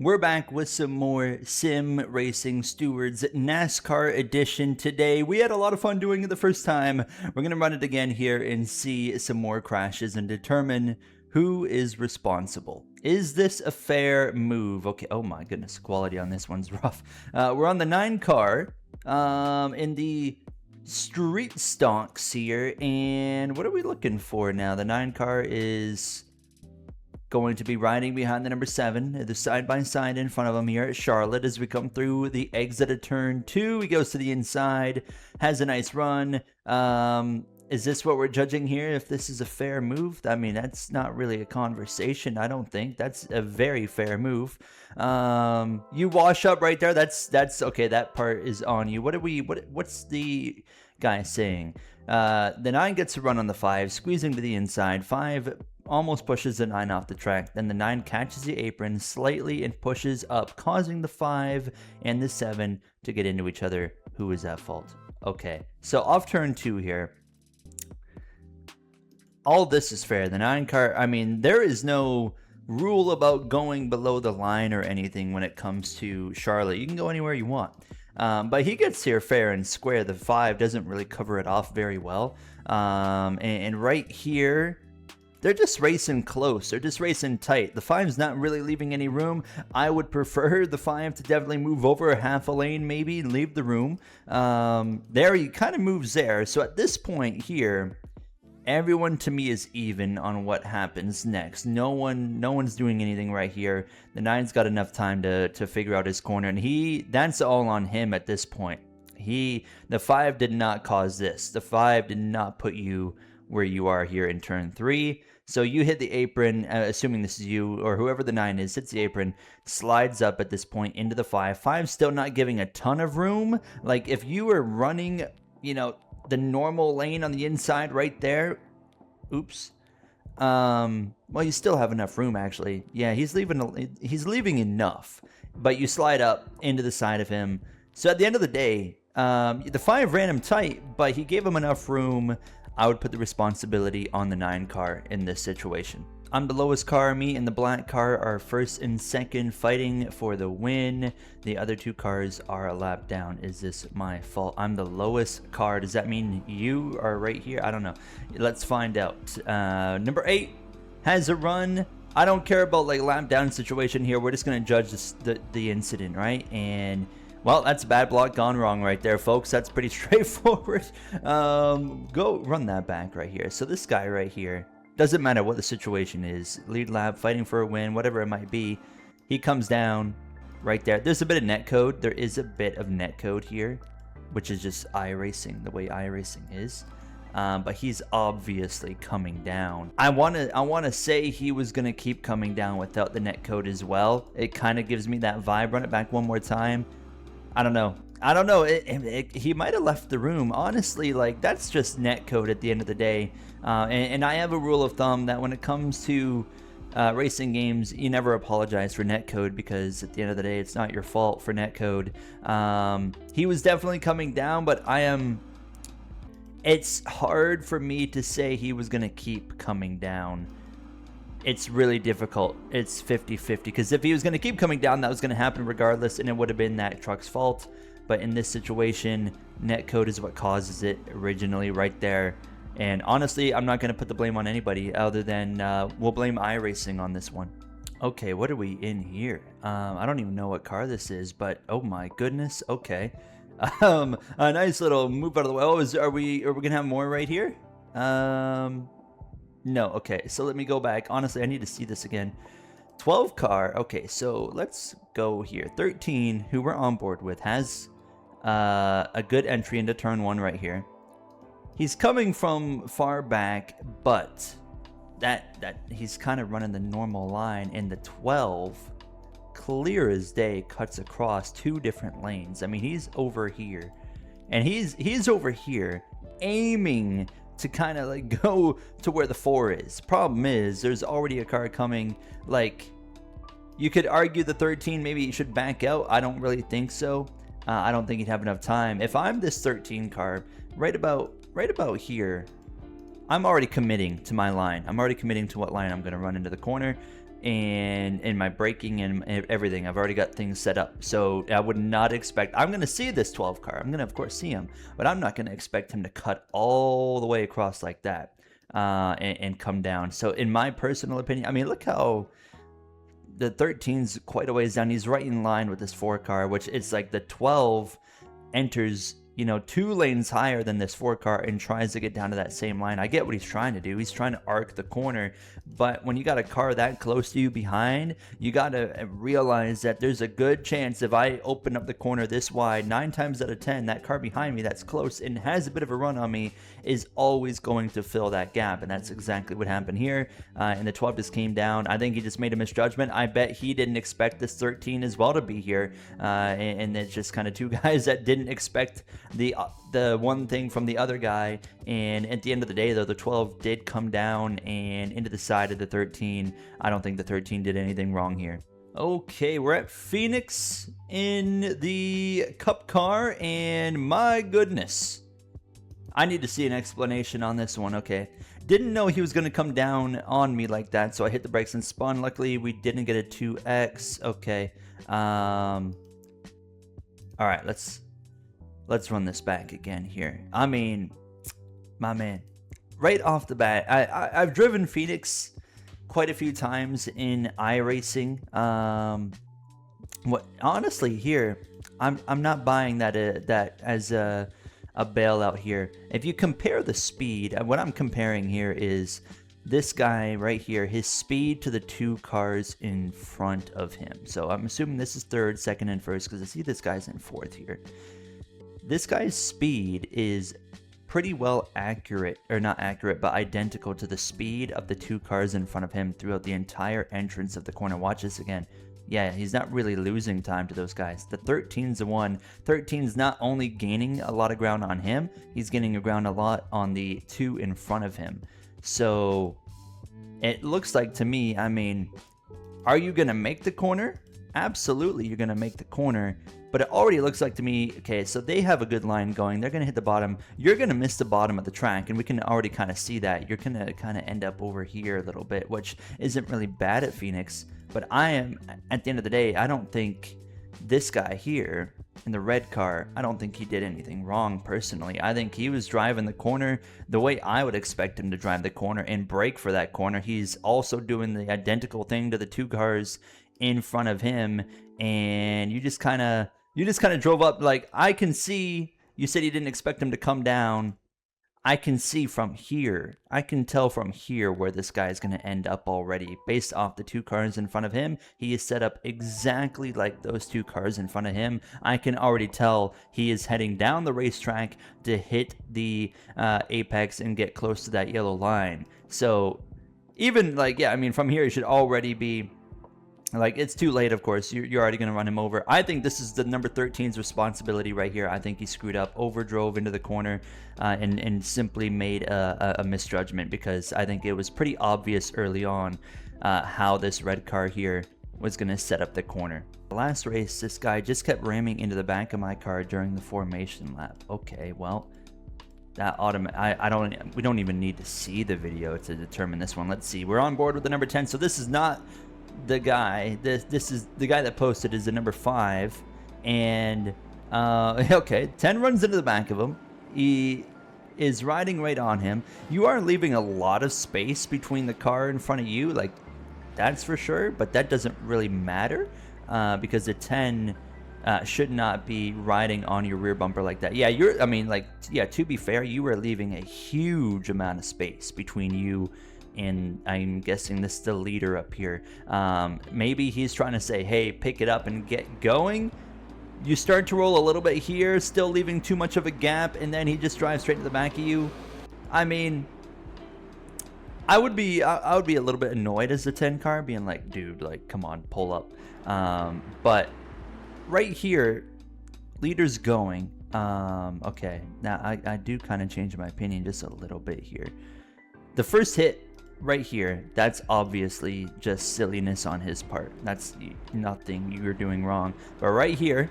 We're back with some more Sim Racing Stewards NASCAR edition today. We had a lot of fun doing it the first time. We're going to run it again here and see some more crashes and determine who is responsible. Is this a fair move? Okay, oh my goodness, quality on this one's rough. We're on the 9 car in the street stocks here, and what are we looking for now? The 9 car is going to be riding behind the number 7, the side by side in front of him here at Charlotte as we come through the exit of turn 2. He goes to the inside, has a nice run. Is this what we're judging here? If this is a fair move? I mean, that's not really a conversation, I don't think. That's a very fair move. You wash up right there. That's okay. That part is on you. What's the guy saying? The 9 gets a run on the 5, squeezing to the inside. 5 almost pushes the 9 off the track. Then the 9 catches the apron slightly and pushes up, causing the 5 and the 7 to get into each other. Who is at fault? Okay, so off turn 2 here. All this is fair. The 9 car, I mean, there is no rule about going below the line or anything when it comes to Charlotte. You can go anywhere you want. But he gets here fair and square. The 5 doesn't really cover it off very well. And right here, they're just racing close. They're just racing tight. The 5's not really leaving any room. I would prefer the 5 to definitely move over a half a lane maybe and leave the room. There, he kind of moves there. So at this point here, everyone to me is even on what happens next. No one's doing anything right here. The 9's got enough time to figure out his corner, and that's all on him at this point. The 5 did not cause this. The 5 did not put you where you are here in turn 3. So you hit the apron, assuming this is you or whoever the 9 is, hits the apron, slides up at this point into the 5. 5's still not giving a ton of room. Like if you were running, the normal lane on the inside right there, oops. Well, you still have enough room actually. Yeah, he's leaving enough, but you slide up into the side of him. So at the end of the day, the 5 ran him tight, but he gave him enough room. I would put the responsibility on the 9 car in this situation. I'm the lowest car. Me and the black car are first and second, fighting for the win. The other 2 cars are a lap down. Is this my fault? I'm the lowest car. Does that mean you are right here? I don't know. Let's find out. Number 8 has a run. I don't care about like lap down situation here. We're just going to judge the incident, right? And well, that's a bad block gone wrong right there, folks. That's pretty straightforward. Go run that back right here. So this guy right here, doesn't matter what the situation is, lead lap, fighting for a win, whatever it might be, he comes down right there. There's a bit of netcode. There is a bit of netcode here, which is just iRacing, the way iRacing is. But he's obviously coming down. I want to say he was going to keep coming down without the netcode as well. It kind of gives me that vibe. Run it back one more time. I don't know. He might have left the room. Honestly, like, that's just netcode at the end of the day. And I have a rule of thumb that when it comes to racing games, you never apologize for netcode, because at the end of the day, it's not your fault for netcode. He was definitely coming down, but it's hard for me to say he was going to keep coming down. It's really difficult. It's 50-50, because if he was going to keep coming down, that was going to happen regardless, and it would have been that truck's fault. But in this situation, netcode is what causes it originally right there. And honestly, I'm not going to put the blame on anybody other than we'll blame iRacing on this one. Okay, what are we in here? I don't even know what car this is, but oh my goodness. Okay. A nice little move out of the way. Oh, are we going to have more right here? No, okay, so let me go back. Honestly, I need to see this again. 12 car, okay, so let's go here. 13, who we're on board with, has a good entry into turn 1 right here. He's coming from far back, but that he's kind of running the normal line, and the 12, clear as day, cuts across 2 different lanes. I mean, he's over here, and he's over here aiming to kind of like go to where the 4 is. Problem is, there's already a car coming. Like, you could argue the 13 maybe he should back out. I don't really think so. I don't think he'd have enough time. If I'm this 13 car, right about here, I'm already committing to my line. I'm already committing to what line I'm going to run into the corner. and in my braking and everything. I've already got things set up. So I would not expect, I'm going to see this 12 car. I'm going to, of course, see him, but I'm not going to expect him to cut all the way across like that and come down. So in my personal opinion, I mean, look how the 13's quite a ways down. He's right in line with this 4 car, which is like the 12 enters, you know, 2 lanes higher than this 4 car and tries to get down to that same line. I get what he's trying to do. He's trying to arc the corner, but when you got a car that close to you behind, you got to realize that there's a good chance if I open up the corner this wide, 9 times out of 10, that car behind me that's close and has a bit of a run on me is always going to fill that gap, and that's exactly what happened here. And the 12 just came down. I think he just made a misjudgment. I bet he didn't expect this 13 as well to be here, and it's just kind of 2 guys that didn't expect the one thing from the other guy. And at the end of the day, though, the 12 did come down and into the side of the 13. I don't think the 13 did anything wrong here. Okay, we're at Phoenix in the Cup car, and my goodness, I need to see an explanation on this one. Okay, didn't know he was going to come down on me like that, so I hit the brakes and spun. Luckily, we didn't get a 2x. Okay, all right, let's run this back again here. I mean, my man, right off the bat, I've driven Phoenix quite a few times in iRacing. What honestly here, I'm not buying that as a bailout here. If you compare the speed, what I'm comparing here is this guy right here, his speed to the 2 cars in front of him. So I'm assuming this is 3rd, 2nd, and 1st because I see this guy's in 4th here. This guy's speed is pretty well accurate, or not accurate, but identical to the speed of the 2 cars in front of him throughout the entire entrance of the corner. Watch this again. Yeah, he's not really losing time to those guys. The 13's the one. 13's not only gaining a lot of ground on him, he's gaining ground a lot on the 2 in front of him. So it looks like to me, I mean, are you going to make the corner? Absolutely, you're going to make the corner. But it already looks like to me, okay, so they have a good line going. They're going to hit the bottom. You're going to miss the bottom of the track, and we can already kind of see that. You're going to kind of end up over here a little bit, which isn't really bad at Phoenix. But I am, at the end of the day, I don't think this guy here in the red car, I don't think he did anything wrong personally. I think he was driving the corner the way I would expect him to drive the corner and brake for that corner. He's also doing the identical thing to the 2 cars in front of him, and you just kind of drove up. Like, I can see, you said you didn't expect him to come down. I can see from here, I can tell from here where this guy is going to end up already. Based off the 2 cars in front of him, he is set up exactly like those 2 cars in front of him. I can already tell he is heading down the racetrack to hit the apex and get close to that yellow line. So even like, yeah, I mean, from here, he should already be, like, it's too late, of course. You're already going to run him over. I think this is the number 13's responsibility right here. I think he screwed up, overdrove into the corner, and simply made a misjudgment, because I think it was pretty obvious early on how this red car here was going to set up the corner. The last race, this guy just kept ramming into the back of my car during the formation lap. Okay, well, that we don't even need to see the video to determine this one. Let's see. We're on board with the number 10. So this is not the guy. This is the guy that posted is the number 5, and okay, 10 runs into the back of him. He is riding right on him. You are leaving a lot of space between the car in front of you, like, that's for sure, but that doesn't really matter because the 10 should not be riding on your rear bumper like that. Yeah, to be fair, you were leaving a huge amount of space between you and, I'm guessing, this is the leader up here. Maybe he's trying to say, hey, pick it up and get going. You start to roll a little bit here, still leaving too much of a gap, and then he just drives straight to the back of you. I mean, I would be a little bit annoyed as the 10 car, being like, dude, like, come on, pull up. But right here, leader's going. Okay, now I do kind of change my opinion just a little bit here. The first hit right here, that's obviously just silliness on his part. That's nothing you're doing wrong. But right here,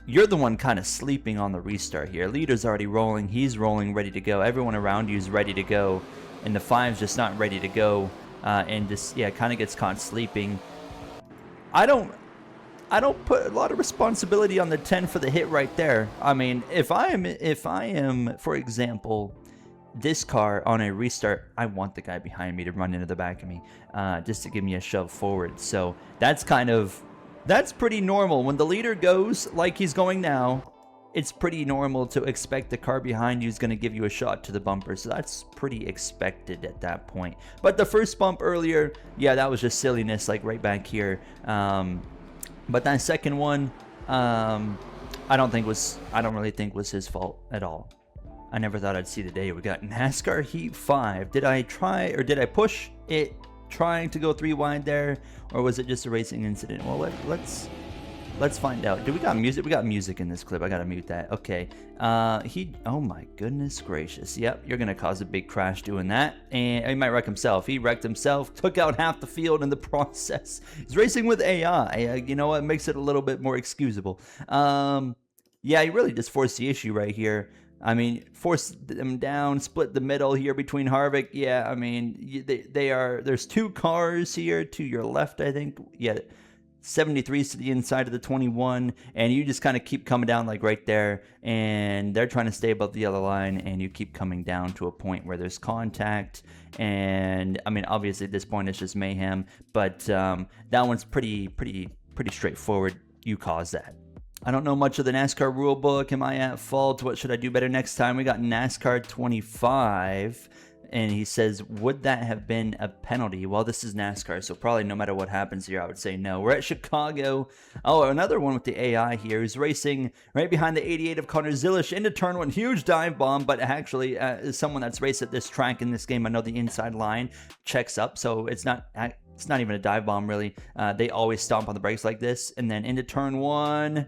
you're the one kind of sleeping on the restart here. Leader's already rolling. He's rolling, ready to go. Everyone around you is ready to go. And the 5's just not ready to go. and just, yeah, kind of gets caught sleeping. I don't put a lot of responsibility on the 10 for the hit right there. I mean, if I am, for example, this car on a restart, I want the guy behind me to run into the back of me, just to give me a shove forward. So that's pretty normal. When the leader goes like he's going now, it's pretty normal to expect the car behind you is going to give you a shot to the bumper. So that's pretty expected at that point. But the first bump earlier, yeah, that was just silliness, like right back here. But that second one, I don't really think was his fault at all. I never thought I'd see the day. We got NASCAR Heat 5. Did I push it trying to go 3 wide there, or was it just a racing incident? Well, let's find out. Do we got music? We got music in this clip. I gotta mute that. Okay. Oh my goodness gracious. Yep, you're gonna cause a big crash doing that. And he might wreck himself. He wrecked himself, took out half the field in the process. He's racing with AI. You know what? Makes it a little bit more excusable. Yeah, he really just forced the issue right here. I mean, force them down, split the middle here between Harvick. Yeah, I mean, there's 2 cars here to your left, I think. Yeah, 73s to the inside of the 21, and you just kind of keep coming down like right there, and they're trying to stay above the yellow line, and you keep coming down to a point where there's contact. And I mean, obviously at this point it's just mayhem, but that one's pretty straightforward. You caused that. I don't know much of the NASCAR rule book. Am I at fault? What should I do better next time? We got NASCAR 25, and he says, would that have been a penalty? Well, this is NASCAR, so probably no matter what happens here, I would say no. We're at Chicago. Oh, another one with the AI here. He's racing right behind the 88 of Connor Zilisch into turn 1. Huge dive bomb, but actually, as someone that's raced at this track in this game, I know the inside line checks up, so it's not even a dive bomb, really. They always stomp on the brakes like this, and then into turn 1.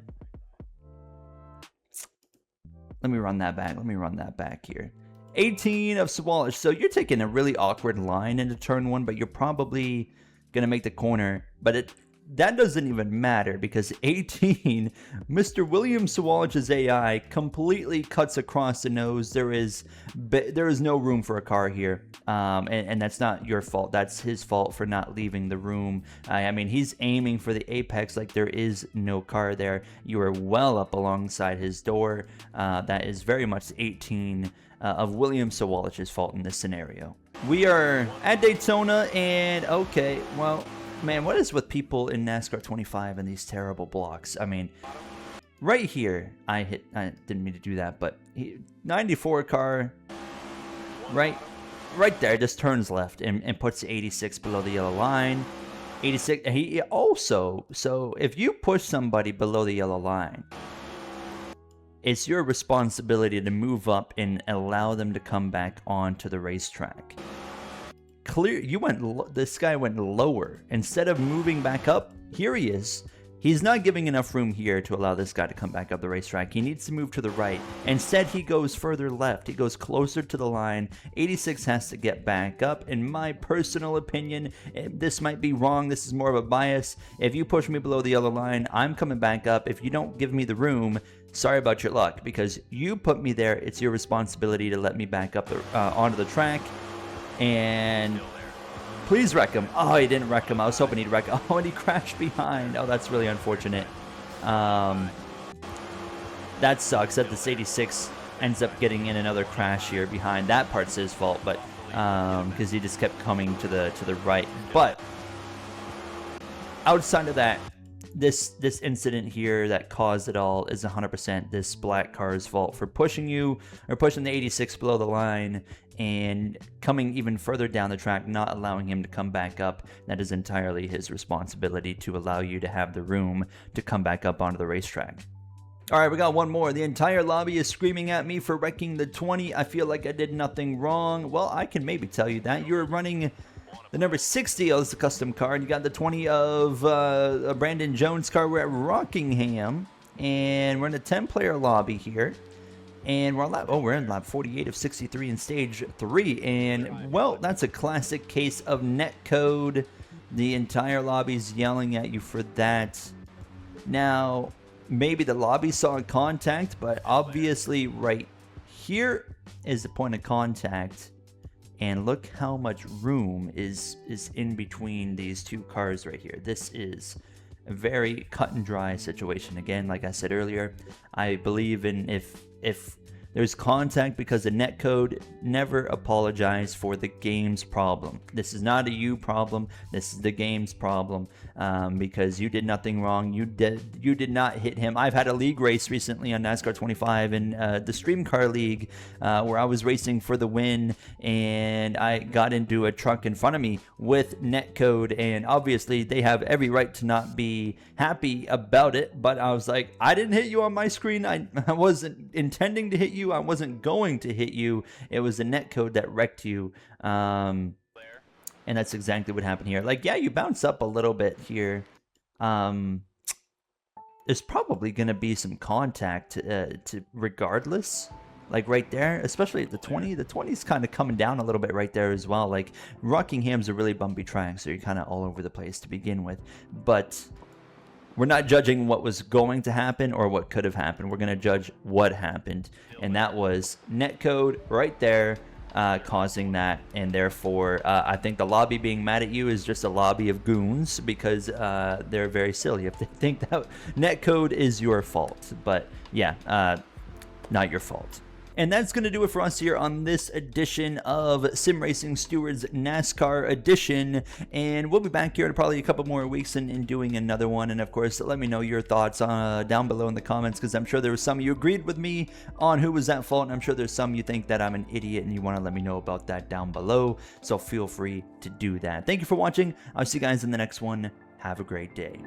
Let me run that back here. 18 of Sawalish. So you're taking a really awkward line into turn 1, but you're probably going to make the corner. But that doesn't even matter, because 18, Mr. William Sawalich's AI completely cuts across the nose. There is no room for a car here. And that's not your fault. That's his fault for not leaving the room. I mean, he's aiming for the apex like there is no car there. You are well up alongside his door. That is very much 18 of William Sawalich's fault in this scenario. We are at Daytona, and okay, well, man, what is with people in NASCAR 25 and these terrible blocks? I mean, right here, I didn't mean to do that, but 94 car, right there, just turns left and puts the 86 below the yellow line. 86, he also, so if you push somebody below the yellow line, it's your responsibility to move up and allow them to come back onto the racetrack. This guy went lower. Instead of moving back up, here he is. He's not giving enough room here to allow this guy to come back up the racetrack. He needs to move to the right. Instead, he goes further left. He goes closer to the line. 86 has to get back up. In my personal opinion, this might be wrong. This is more of a bias. If you push me below the yellow line, I'm coming back up. If you don't give me the room, sorry about your luck, because you put me there. It's your responsibility to let me back up onto the track. And please wreck him. Oh, he didn't wreck him. I was hoping he'd wreck him. Oh, and he crashed behind. Oh, that's really unfortunate. That sucks that this 86 ends up getting in another crash here behind. That part's his fault, but because he just kept coming to the right. But outside of that, this incident here that caused it all is 100% this black car's fault for pushing you, or pushing the 86 below the line and coming even further down the track, not allowing him to come back up. That is entirely his responsibility to allow you to have the room to come back up onto the racetrack. All right, we got one more. The entire lobby is screaming at me for wrecking the 20. I feel like I did nothing wrong. Well, I can maybe tell you that. You're running the number 60 of the custom car, and you got the 20 of a Brandon Jones car. We're at Rockingham, and we're in a 10-player lobby here. And we're in lap 48 of 63 in stage 3. And, well, that's a classic case of netcode. The entire lobby's yelling at you for that. Now, maybe the lobby saw contact, but obviously right here is the point of contact. And look how much room is in between these two cars right here. This is a very cut and dry situation. Again, like I said earlier, I believe in if there's contact because of netcode, never apologize for the game's problem. This is not a you problem. This is the game's problem, because you did nothing wrong. You did not hit him. I've had a league race recently on NASCAR 25 in the Stream Car League, where I was racing for the win, and I got into a truck in front of me with netcode, and obviously they have every right to not be happy about it. But I was like, I didn't hit you on my screen. I wasn't intending to hit you. I wasn't going to hit you. It was the netcode that wrecked you. And that's exactly what happened here. Like, yeah, you bounce up a little bit here. There's probably going to be some contact to regardless. Like right there, especially at the 20. The 20 is kind of coming down a little bit right there as well. Like, Rockingham's a really bumpy track, so you're kind of all over the place to begin with. But we're not judging what was going to happen or what could have happened. We're going to judge what happened. And that was netcode right there causing that. And therefore, I think the lobby being mad at you is just a lobby of goons, because they're very silly if they think that netcode is your fault. But yeah, not your fault. And that's going to do it for us here on this edition of Sim Racing Stewards NASCAR Edition. And we'll be back here in probably a couple more weeks and doing another one. And of course, let me know your thoughts down below in the comments, because I'm sure there were some of you agreed with me on who was at fault. And I'm sure there's some you think that I'm an idiot and you want to let me know about that down below. So feel free to do that. Thank you for watching. I'll see you guys in the next one. Have a great day.